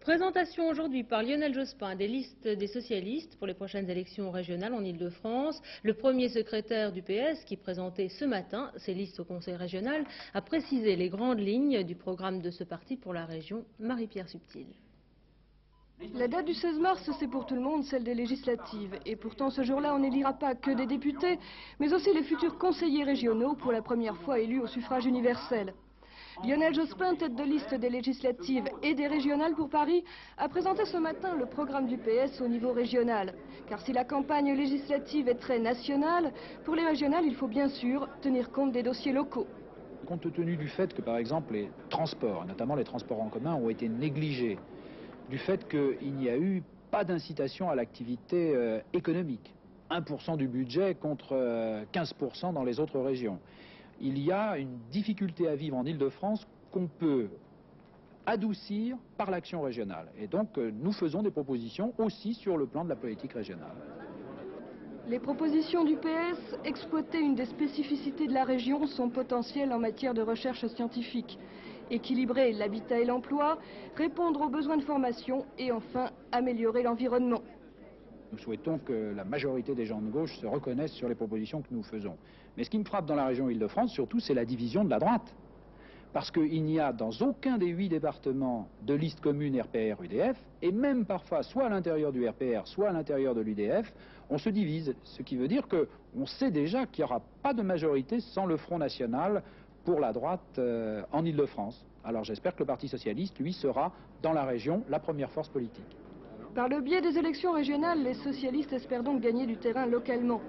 Présentation aujourd'hui par Lionel Jospin des listes des socialistes pour les prochaines élections régionales en Ile-de-France. Le premier secrétaire du PS, qui présentait ce matin ses listes au Conseil régional, a précisé les grandes lignes du programme de ce parti pour la région. Marie-Pierre Subtil. La date du 16 mars, c'est pour tout le monde celle des législatives. Et pourtant, ce jour-là, on n'élira pas que des députés, mais aussi les futurs conseillers régionaux, pour la première fois élus au suffrage universel. Lionel Jospin, tête de liste des législatives et des régionales pour Paris, a présenté ce matin le programme du PS au niveau régional. Car si la campagne législative est très nationale, pour les régionales, il faut bien sûr tenir compte des dossiers locaux. Compte tenu du fait que, par exemple, les transports, notamment les transports en commun, ont été négligés, du fait qu'il n'y a eu pas d'incitation à l'activité économique, 1% du budget contre 15% dans les autres régions, il y a une difficulté à vivre en Ile-de-France qu'on peut adoucir par l'action régionale. Et donc, nous faisons des propositions aussi sur le plan de la politique régionale. Les propositions du PS, exploiter une des spécificités de la région, son potentiel en matière de recherche scientifique, équilibrer l'habitat et l'emploi, répondre aux besoins de formation et enfin améliorer l'environnement. Nous souhaitons que la majorité des gens de gauche se reconnaissent sur les propositions que nous faisons. Mais ce qui me frappe dans la région Île-de-France, surtout, c'est la division de la droite. Parce qu'il n'y a dans aucun des 8 départements de liste commune RPR-UDF, et même parfois, soit à l'intérieur du RPR, soit à l'intérieur de l'UDF, on se divise. Ce qui veut dire qu'on sait déjà qu'il n'y aura pas de majorité sans le Front National pour la droite en Île-de-France. Alors j'espère que le Parti Socialiste, lui, sera dans la région la première force politique. Par le biais des élections régionales, les socialistes espèrent donc gagner du terrain localement.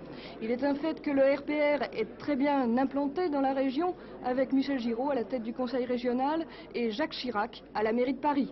Il est un fait que le RPR est très bien implanté dans la région, avec Michel Giraud à la tête du Conseil régional et Jacques Chirac à la mairie de Paris.